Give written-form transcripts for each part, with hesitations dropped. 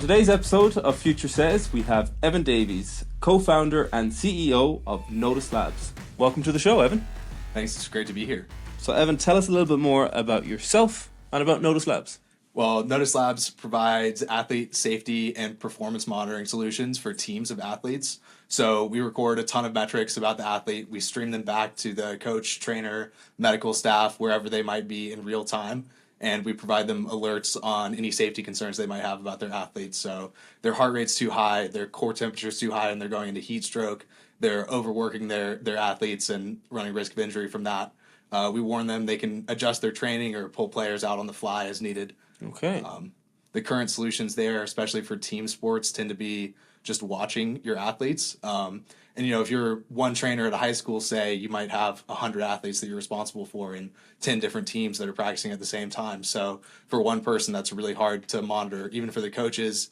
On today's episode of Future Says, we have Evan Davies, co-founder and CEO of Notus Labs. Welcome to the show, Evan. Thanks, it's great to be here. So, Evan, tell us a little bit more about yourself and about Notus Labs. Well, Notus Labs provides athlete safety and performance monitoring solutions for teams of athletes. So we record a ton of metrics about the athlete. We stream them back to the coach, trainer, medical staff, wherever they might be in real time. And we provide them alerts on any safety concerns they might have about their athletes. So their heart rate's too high, their core temperature's too high, and they're going into heat stroke. They're overworking their athletes and running risk of injury from that. We warn them they can adjust their training or pull players out on the fly as needed. Okay. The current solutions there, especially for team sports, tend to be just watching your athletes. And, if you're one trainer at a high school, say, you might have 100 athletes that you're responsible for in 10 different teams that are practicing at the same time. So for one person, that's really hard to monitor. Even for the coaches,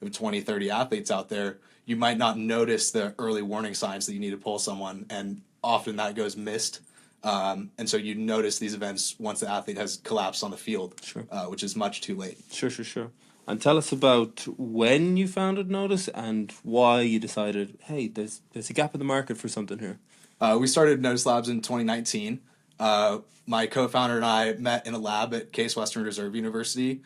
of 20, 30 athletes out there, you might not notice the early warning signs that you need to pull someone. And often that goes missed. And so you notice these events once the athlete has collapsed on the field, Sure. Which is much too late. Sure. And tell us about when you founded Notus and why you decided, hey, there's a gap in the market for something here. We started Notus Labs in 2019. My co-founder and I met in a lab at Case Western Reserve University.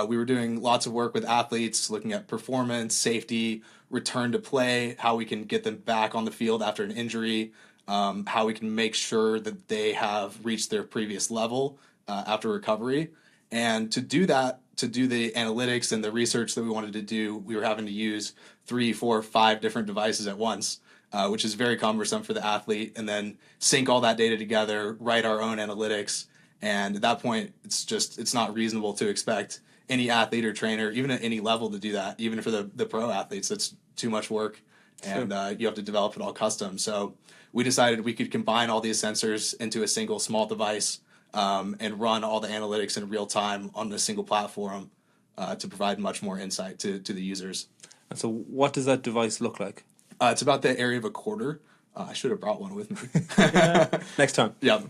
We were doing lots of work with athletes, looking at performance, safety, return to play, how we can get them back on the field after an injury, how we can make sure that they have reached their previous level after recovery. And to do that, to do the analytics and the research that we wanted to do, we were having to use 3, 4, 5 different devices at once, which is very cumbersome for the athlete, and then sync all that data together, write our own analytics. And at that point, it's not reasonable to expect any athlete or trainer, even at any level, to do that. Even for the pro athletes, that's too much work, and you have to develop it all custom. So we decided we could combine all these sensors into a single small device and run all the analytics in real time on a single platform to provide much more insight to the users. And so what does that device look like? It's about the area of a quarter. I should have brought one with me. Next time. Yeah.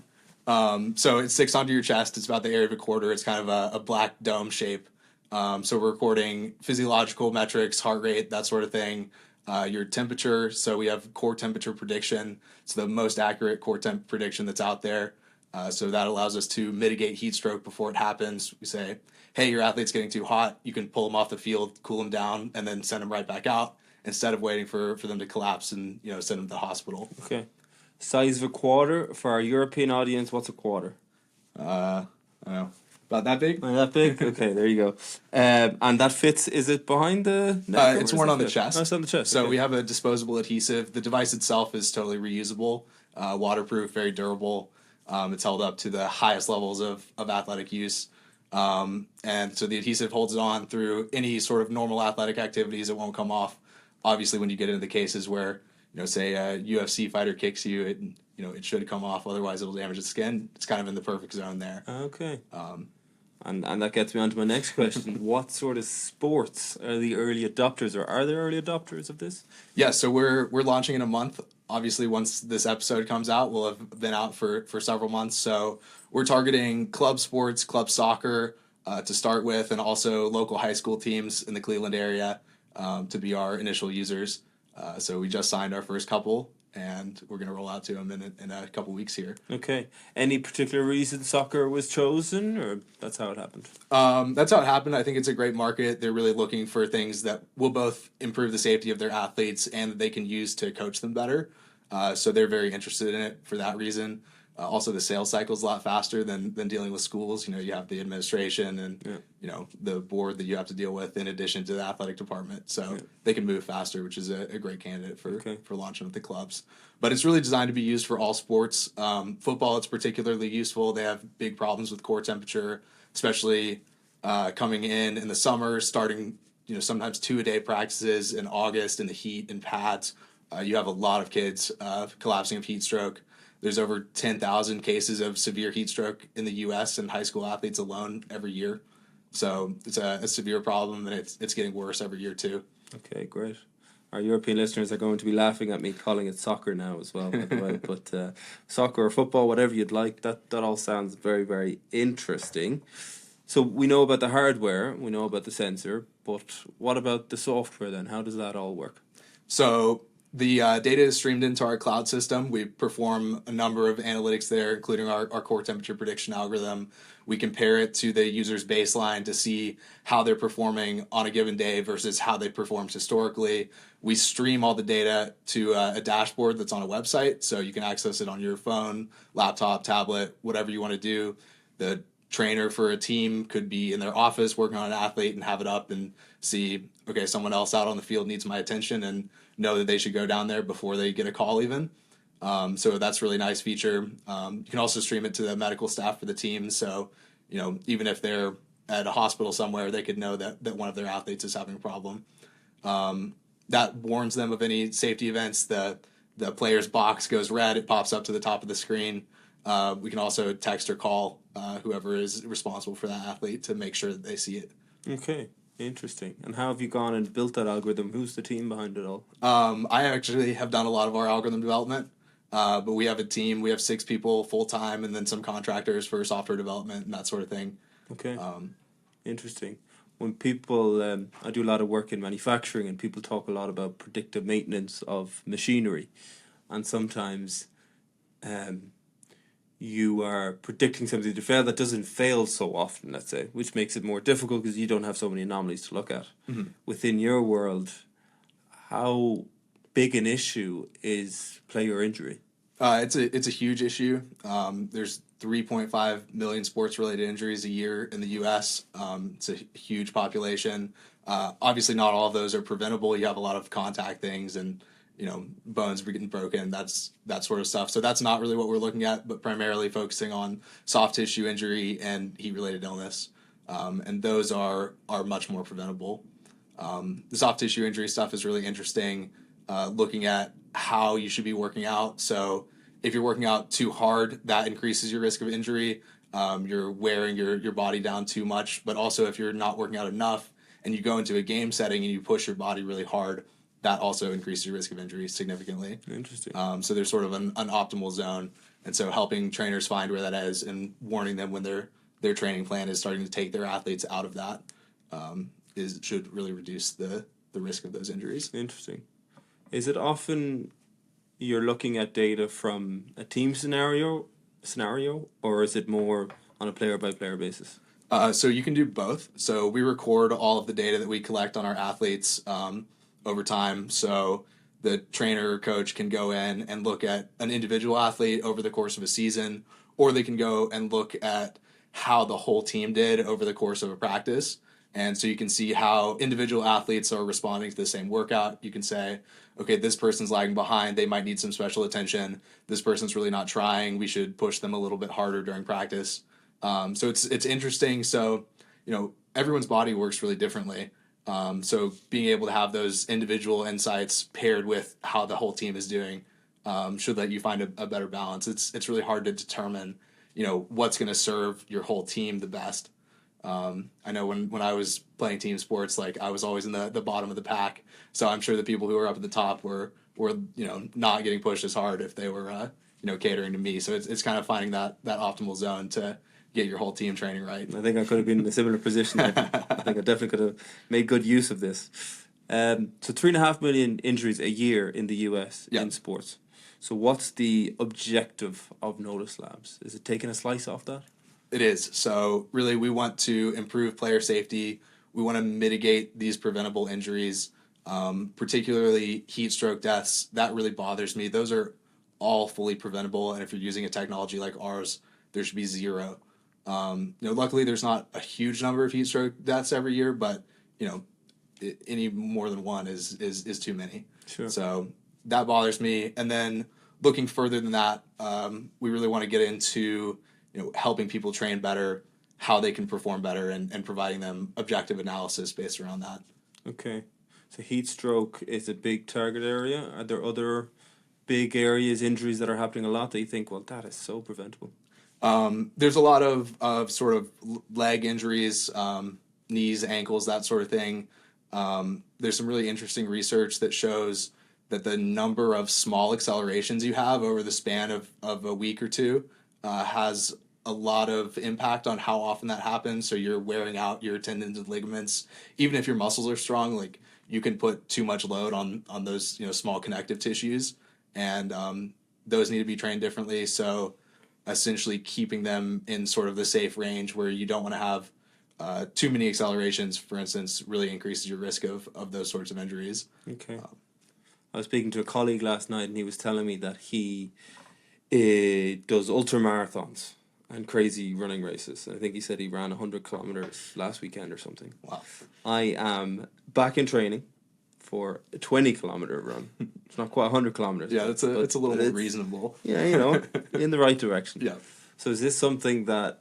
So it sticks onto your chest. It's about the area of a quarter. It's kind of a black dome shape. So we're recording physiological metrics, heart rate, that sort of thing. Your temperature. So we have core temperature prediction. It's the most accurate core temp prediction that's out there. So that allows us to mitigate heat stroke before it happens. We say, hey, your athlete's getting too hot. You can pull them off the field, cool them down, and then send them right back out instead of waiting for them to collapse and send them to the hospital. Okay. Size of a quarter. For our European audience, what's a quarter? I don't know. About that big? That big? Okay, there you go. And that fits, is it behind the neck? It's worn on the chest. Oh, it's on the chest. So okay. we have a disposable adhesive. The device itself is totally reusable, waterproof, very durable. It's held up to the highest levels of athletic use. And so the adhesive holds it on through any sort of normal athletic activities. It won't come off. Obviously, when you get into the cases where, say a UFC fighter kicks you, it should come off. Otherwise, it'll damage the skin. It's kind of in the perfect zone there. Okay. And that gets me on to my next question. What sort of sports are the early adopters, or are there early adopters of this? Yeah, so we're launching in a month. Obviously, once this episode comes out, we'll have been out for several months. So we're targeting club sports, club soccer to start with, and also local high school teams in the Cleveland area to be our initial users. So we just signed our first couple, and we're going to roll out to them in a couple weeks here. Okay. Any particular reason soccer was chosen, or that's how it happened? That's how it happened. I think it's a great market. They're really looking for things that will both improve the safety of their athletes and that they can use to coach them better. So they're very interested in it for that reason. Also, the sales cycle is a lot faster than dealing with schools. You have the administration and, the board that you have to deal with in addition to the athletic department. So they can move faster, which is a great candidate for launching with the clubs. But it's really designed to be used for all sports. Football, it's particularly useful. They have big problems with core temperature, especially coming in the summer, starting, sometimes 2-a-day practices in August in the heat and pads. You have a lot of kids collapsing of heat stroke. There's over 10,000 cases of severe heat stroke in the U.S. and high school athletes alone every year. So it's a severe problem, and it's getting worse every year too. Okay, great. Our European listeners are going to be laughing at me calling it soccer now as well, by the way. But soccer or football, whatever you'd like, that all sounds very, very interesting. So we know about the hardware, we know about the sensor, but what about the software then? How does that all work? So the data is streamed into our cloud system. We perform a number of analytics there, including our core temperature prediction algorithm. We compare it to the user's baseline to see how they're performing on a given day versus how they performed historically. We stream all the data to a dashboard that's on a website, so you can access it on your phone, laptop, tablet, whatever you want to do. The trainer for a team could be in their office working on an athlete and have it up and see, okay, someone else out on the field needs my attention, and know that they should go down there before they get a call even. So that's a really nice feature. You can also stream it to the medical staff for the team. So, even if they're at a hospital somewhere, they could know that one of their athletes is having a problem. That warns them of any safety events. The player's box goes red. It pops up to the top of the screen. We can also text or call whoever is responsible for that athlete to make sure that they see it. Okay, interesting. And how have you gone and built that algorithm? Who's the team behind it all? I actually have done a lot of our algorithm development, but we have a team. We have 6 people full time, and then some contractors for software development and that sort of thing. Okay, interesting. When people, I do a lot of work in manufacturing, and people talk a lot about predictive maintenance of machinery, and sometimes you are predicting something to fail that doesn't fail so often, let's say, which makes it more difficult because you don't have so many anomalies to look at. Mm-hmm. Within your world, how big an issue is player injury? It's a huge issue. There's 3.5 million sports-related injuries a year in the U.S. It's a huge population. Obviously, not all of those are preventable. You have a lot of contact things and bones getting broken, that sort of stuff. So that's not really what we're looking at, but primarily focusing on soft tissue injury and heat-related illness. And those are much more preventable. The soft tissue injury stuff is really interesting, looking at how you should be working out. So if you're working out too hard, that increases your risk of injury. You're wearing your body down too much. But also if you're not working out enough and you go into a game setting and you push your body really hard, that also increases your risk of injury significantly. Interesting. So there's sort of an optimal zone. And so helping trainers find where that is and warning them when their training plan is starting to take their athletes out of that should really reduce the risk of those injuries. Interesting. Is it often you're looking at data from a team scenario, or is it more on a player-by-player basis? So you can do both. So we record all of the data that we collect on our athletes over time. So the trainer or coach can go in and look at an individual athlete over the course of a season, or they can go and look at how the whole team did over the course of a practice. And so you can see how individual athletes are responding to the same workout. You can say, okay, this person's lagging behind. They might need some special attention. This person's really not trying. We should push them a little bit harder during practice. So it's interesting. So, everyone's body works really differently. So being able to have those individual insights paired with how the whole team is doing should let you find a better balance. It's really hard to determine, what's going to serve your whole team the best. I know when I was playing team sports, I was always in the bottom of the pack. So I'm sure the people who were up at the top were not getting pushed as hard if they were catering to me. So it's kind of finding that optimal zone to get your whole team training right. I think I could have been in a similar position. I think I definitely could have made good use of this. So 3.5 million injuries a year in the US in sports. So what's the objective of Notus Labs? Is it taking a slice off that? It is. So really we want to improve player safety. We want to mitigate these preventable injuries, particularly heat stroke deaths. That really bothers me. Those are all fully preventable. And if you're using a technology like ours, there should be zero. Luckily there's not a huge number of heat stroke deaths every year, but any more than one is too many. Sure. So that bothers me. And then looking further than that, we really want to get into helping people train better, how they can perform better, and providing them objective analysis based around that. Okay. So heat stroke is a big target area. Are there other big areas, injuries that are happening a lot that you think, well, that is so preventable? There's a lot of sort of leg injuries, knees, ankles, that sort of thing. There's some really interesting research that shows that the number of small accelerations you have over the span of a week or two has a lot of impact on how often that happens. So you're wearing out your tendons and ligaments. Even if your muscles are strong, like you can put too much load on those, you know, small connective tissues, and those need to be trained differently. So essentially keeping them in sort of the safe range where you don't want to have too many accelerations, for instance, really increases your risk of those sorts of injuries. Okay. I was speaking to a colleague last night, and he was telling me that he does ultra marathons and crazy running races. I think he said he ran 100 kilometers last weekend or something. Wow. I am back in training for a 20-kilometer run. It's not quite 100 kilometers. Yeah, it's a little more reasonable. Yeah, you know, in the right direction. Yeah. So is this something that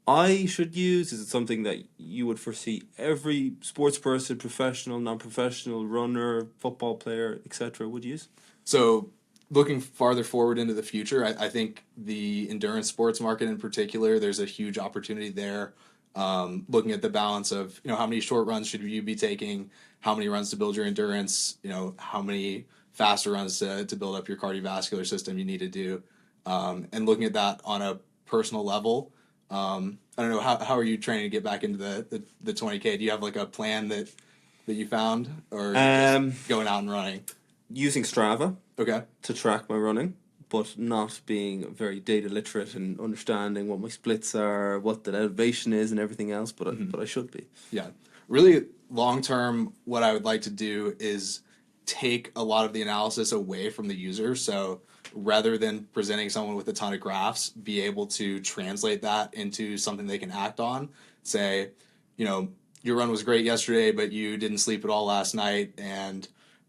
I should use? Is it something that you would foresee every sports person, professional, non-professional, runner, football player, etc. would use? So looking farther forward into the future, I think the endurance sports market in particular, there's a huge opportunity there. Looking at the balance of, you know, how many short runs should you be taking, how many runs to build your endurance, you know, how many faster runs to build up your cardiovascular system you need to do, and looking at that on a personal level. I don't know, how are you training to get back into the 20K? Do you have like a plan that you found, or just going out and running? Using Strava. Okay. To track my running, but not being very data literate and understanding what my splits are, what the elevation is, and everything else. But I should be. Yeah, really long term, what I would like to do is take a lot of the analysis away from the user. So rather than presenting someone with a ton of graphs, be able to translate that into something they can act on. Say, you know, your run was great yesterday, but you didn't sleep at all last night, and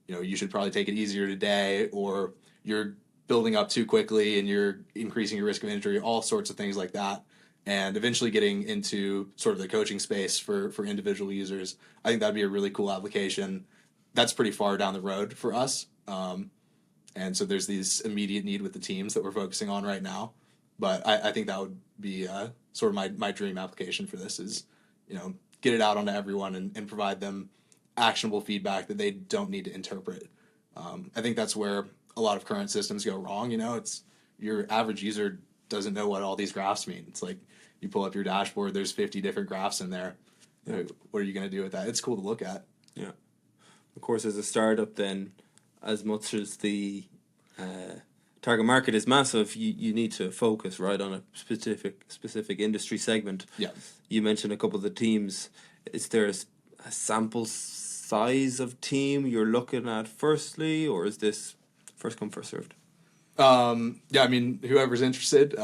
you know, you should probably take it easier today, or you're building up too quickly and you're increasing your risk of injury, all sorts of things like that. And eventually getting into sort of the coaching space for individual users. I think that'd be a really cool application. That's pretty far down the road for us. And so there's these immediate need with the teams that we're focusing on right now. But I think that would be sort of my dream application for this is, you know, get it out onto everyone and provide them actionable feedback that they don't need to interpret. I think that's where a lot of current systems go wrong. You know, it's your average user doesn't know what all these graphs mean. It's like you pull up your dashboard, there's 50 different graphs in there. Yeah. What are you going to do with that? It's cool to look at. Yeah. Of course, as a startup, then, as much as the target market is massive, you need to focus right on a specific industry segment. Yeah. You mentioned a couple of the teams. Is there a sample size of team you're looking at firstly, or is this first come, first served? Yeah, I mean, whoever's interested,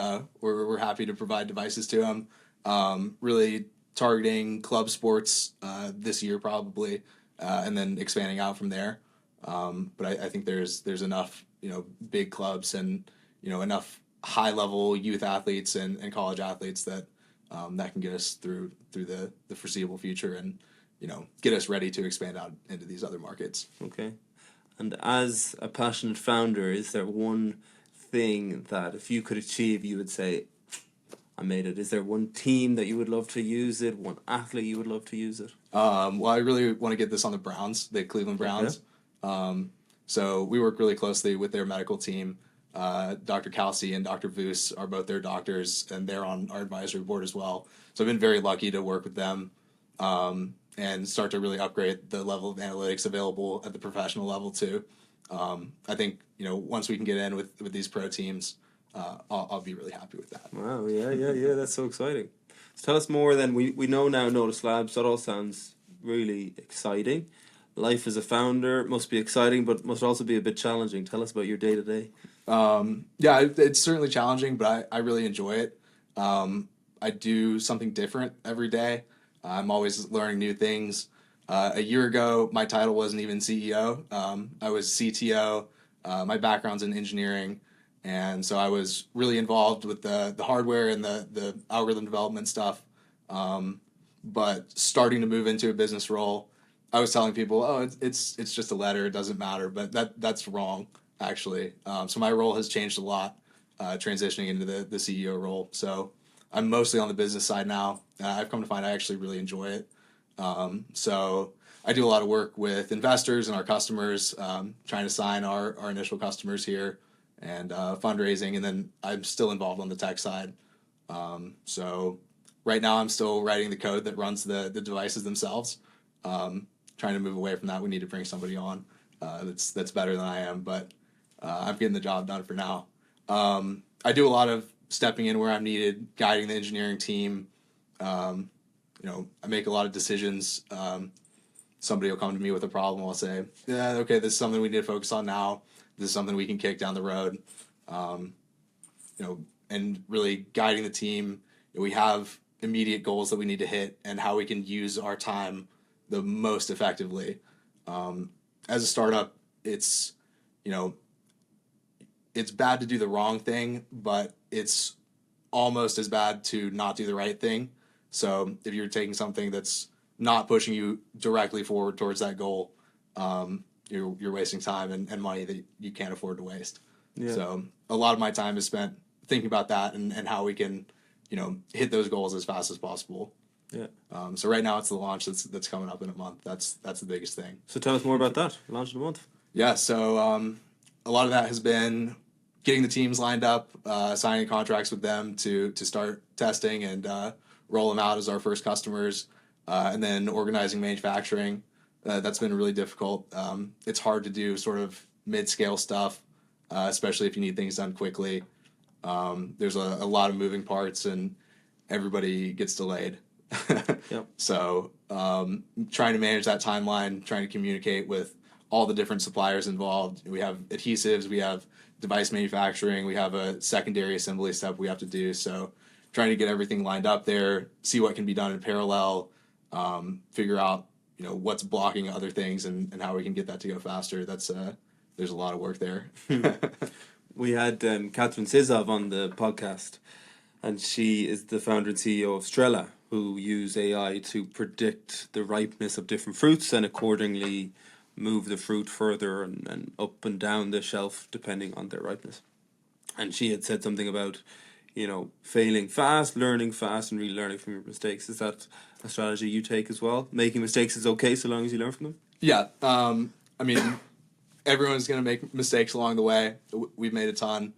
we're happy to provide devices to them. Really targeting club sports this year probably, and then expanding out from there. But I think there's enough, you know, big clubs and, you know, enough high level youth athletes and college athletes that that can get us through the foreseeable future and, you know, get us ready to expand out into these other markets. Okay. And as a passionate founder, is there one thing that if you could achieve, you would say, I made it? Is there one team that you would love to use it? One athlete you would love to use it? Well, I really want to get this on the Browns, the Cleveland Browns. Okay. So we work really closely with their medical team. Dr. Kelsey and Dr. Voos are both their doctors, and they're on our advisory board as well. So I've been very lucky to work with them and start to really upgrade the level of analytics available at the professional level too. I think, you know, once we can get in with these pro teams, I'll be really happy with that. Wow, yeah, that's so exciting. So tell us more then. We know now Notus Labs. That all sounds really exciting. Life as a founder must be exciting, but must also be a bit challenging. Tell us about your day-to-day. Yeah, it's certainly challenging, but I really enjoy it. I do something different every day. I'm always learning new things. A year ago, my title wasn't even CEO. I was CTO. My background's in engineering, and so I was really involved with the hardware and the algorithm development stuff. But starting to move into a business role, I was telling people, oh, it's just a letter, it doesn't matter, but that's wrong, actually. So my role has changed a lot, transitioning into the CEO role. So I'm mostly on the business side now. I've come to find I actually really enjoy it. So I do a lot of work with investors and our customers, trying to sign our initial customers here and fundraising, and then I'm still involved on the tech side. So right now I'm still writing the code that runs the devices themselves. Trying to move away from that. We need to bring somebody on that's better than I am, but I'm getting the job done for now. I do a lot of stepping in where I'm needed, guiding the engineering team. I make a lot of decisions. Somebody will come to me with a problem. I'll say, yeah, okay, this is something we need to focus on now. This is something we can kick down the road. And really guiding the team. We have immediate goals that we need to hit and how we can use our time the most effectively. As a startup, it's bad to do the wrong thing, but it's almost as bad to not do the right thing. So if you're taking something that's not pushing you directly forward towards that goal, you're wasting time and money that you can't afford to waste. Yeah. So a lot of my time is spent thinking about that and how we can, hit those goals as fast as possible. Yeah. So right now it's the launch that's coming up in a month. That's the biggest thing. So tell us more about that. Launch in a month. Yeah. So a lot of that has been getting the teams lined up, signing contracts with them to start testing and roll them out as our first customers, and then organizing manufacturing. That's been really difficult. It's hard to do sort of mid-scale stuff, especially if you need things done quickly. There's a lot of moving parts and everybody gets delayed. Yep. So trying to manage that timeline, trying to communicate with all the different suppliers involved. We have adhesives, we have device manufacturing, we have a secondary assembly step we have to do. So trying to get everything lined up there, see what can be done in parallel, figure out what's blocking other things and how we can get that to go faster. There's a lot of work there. We had Catherine Sizov on the podcast, and she is the founder and CEO of Strela, who use AI to predict the ripeness of different fruits and accordingly move the fruit further and up and down the shelf depending on their ripeness. And she had said something about, failing fast, learning fast, and really learning from your mistakes. Is that a strategy you take as well? Making mistakes is okay so long as you learn from them? Yeah. Everyone's going to make mistakes along the way. We've made a ton.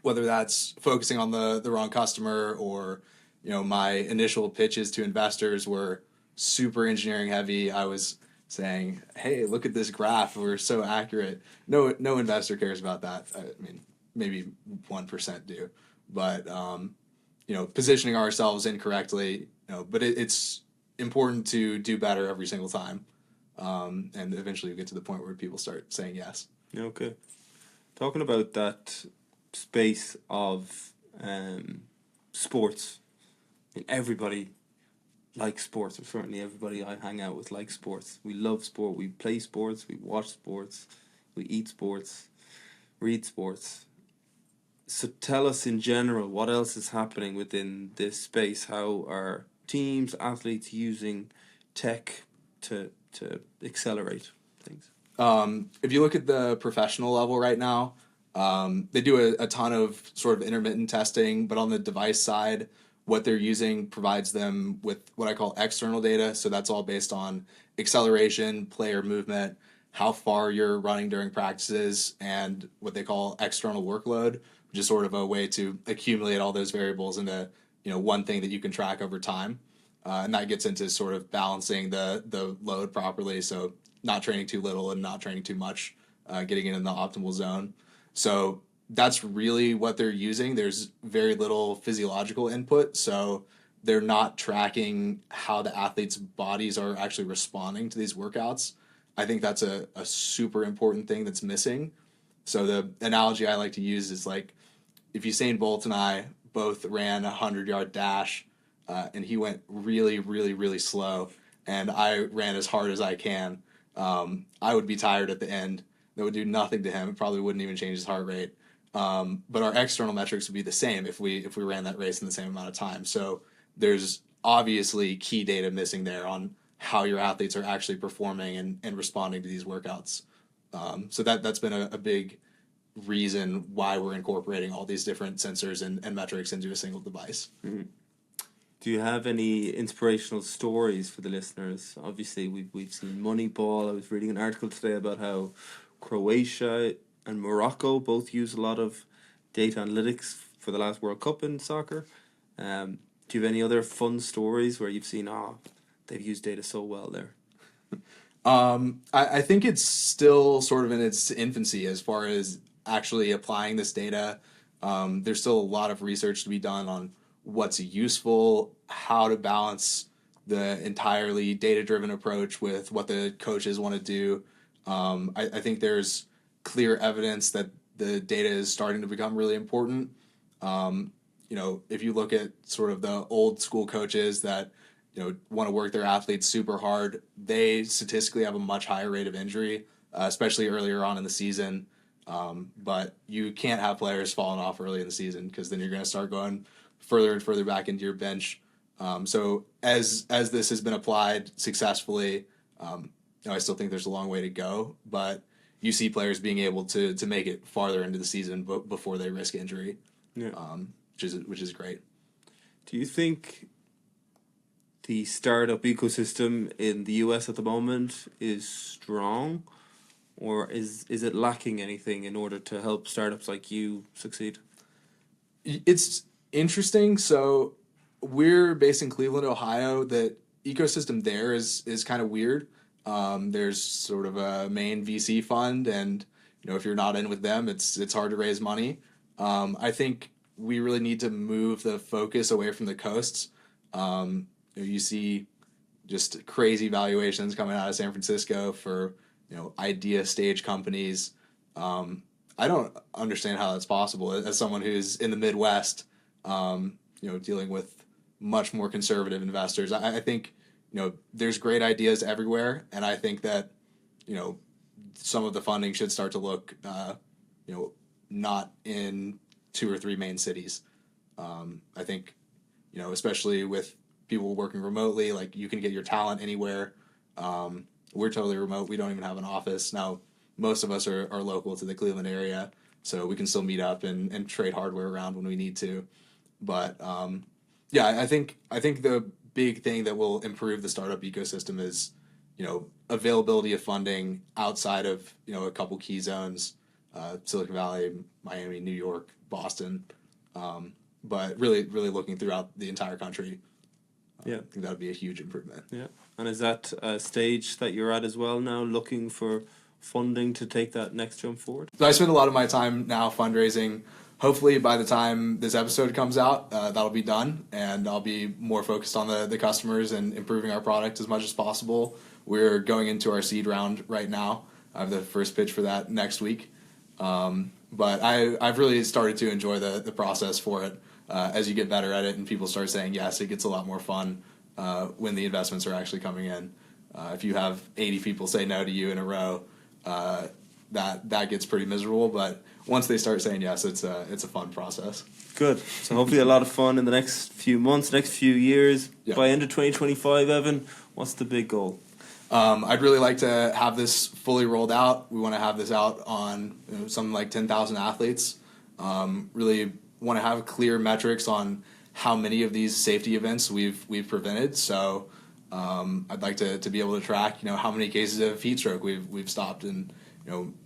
Whether that's focusing on the wrong customer or, my initial pitches to investors were super engineering heavy. I was saying, hey, look at this graph. We're so accurate. No investor cares about that. Maybe 1% do. But, positioning ourselves incorrectly, but it's important to do better every single time. And eventually you get to the point where people start saying yes. Okay. Talking about that space of sports, everybody likes sports, or certainly everybody I hang out with likes sports. We love sport, we play sports, we watch sports, we eat sports, read sports. So tell us in general, what else is happening within this space? How are teams, athletes using tech to accelerate things? If you look at the professional level right now, they do a ton of sort of intermittent testing, but on the device side, what they're using provides them with what I call external data. So that's all based on acceleration, player movement, how far you're running during practices, and what they call external workload, which is sort of a way to accumulate all those variables into one thing that you can track over time. And that gets into sort of balancing the load properly, so not training too little and not training too much, getting it in the optimal zone. So that's really what they're using. There's very little physiological input, so they're not tracking how the athletes' bodies are actually responding to these workouts. I think that's a super important thing that's missing. So the analogy I like to use is like if Usain Bolt and I both ran a 100-yard dash, and he went really, really, really slow, and I ran as hard as I can, I would be tired at the end. That would do nothing to him. It probably wouldn't even change his heart rate. But our external metrics would be the same if we ran that race in the same amount of time. So there's obviously key data missing there on how your athletes are actually performing and responding to these workouts. So that's been a big reason why we're incorporating all these different sensors and metrics into a single device. Mm-hmm. Do you have any inspirational stories for the listeners? Obviously, we've seen Moneyball. I was reading an article today about how Croatia and Morocco both use a lot of data analytics for the last World Cup in soccer. Do you have any other fun stories where you've seen, they've used data so well there? I think it's still sort of in its infancy as far as actually applying this data. There's still a lot of research to be done on what's useful, how to balance the entirely data-driven approach with what the coaches want to do. I think there's clear evidence that the data is starting to become really important. If you look at sort of the old school coaches that want to work their athletes super hard, they statistically have a much higher rate of injury, especially earlier on in the season. But you can't have players falling off early in the season because then you're going to start going further and further back into your bench. So as this has been applied successfully, I still think there's a long way to go, but you see players being able to make it farther into the season before they risk injury, which is great. Do you think the startup ecosystem in the US at the moment is strong, or is it lacking anything in order to help startups like you succeed? It's interesting. So we're based in Cleveland, Ohio. The ecosystem there is kind of weird. There's sort of a main VC fund, and if you're not in with them, it's hard to raise money. I think we really need to move the focus away from the coasts. You see just crazy valuations coming out of San Francisco for idea stage companies. I don't understand how that's possible as someone who's in the Midwest, dealing with much more conservative investors. I think there's great ideas everywhere, and I think that some of the funding should start to look not in 2 or 3 main cities. I think especially with people working remotely, like you can get your talent anywhere. We're totally remote. We don't even have an office now. Most of us are local to the Cleveland area, so we can still meet up and trade hardware around when we need to. But I think the big thing that will improve the startup ecosystem is availability of funding outside of a couple key zones, Silicon Valley, Miami, New York, Boston, but really looking throughout the entire country. I think that would be a huge improvement. Yeah, and is that a stage that you're at as well now, looking for funding to take that next jump forward? So I spend a lot of my time now fundraising. Hopefully by the time this episode comes out, that'll be done, and I'll be more focused on the customers and improving our product as much as possible. We're going into our seed round right now. I have the first pitch for that next week. But I've really started to enjoy the process for it. As you get better at it and people start saying yes, it gets a lot more fun when the investments are actually coming in. If you have 80 people say no to you in a row, that gets pretty miserable. But once they start saying yes, it's a fun process. Good. So hopefully a lot of fun in the next few months, next few years. Yeah. By end of 2025, Evan, what's the big goal? I'd really like to have this fully rolled out. We want to have this out on something like 10,000 athletes. Really want to have clear metrics on how many of these safety events we've prevented. So I'd like to be able to track how many cases of heat stroke we've stopped, and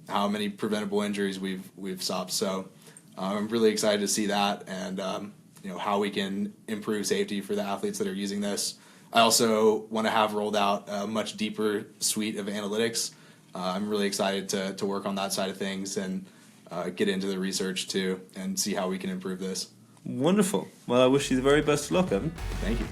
how many preventable injuries we've stopped. So I'm really excited to see that, and how we can improve safety for the athletes that are using this. I also want to have rolled out a much deeper suite of analytics. I'm really excited to work on that side of things and get into the research too and see how we can improve this. Wonderful. Well, I wish you the very best of luck, Evan. Thank you.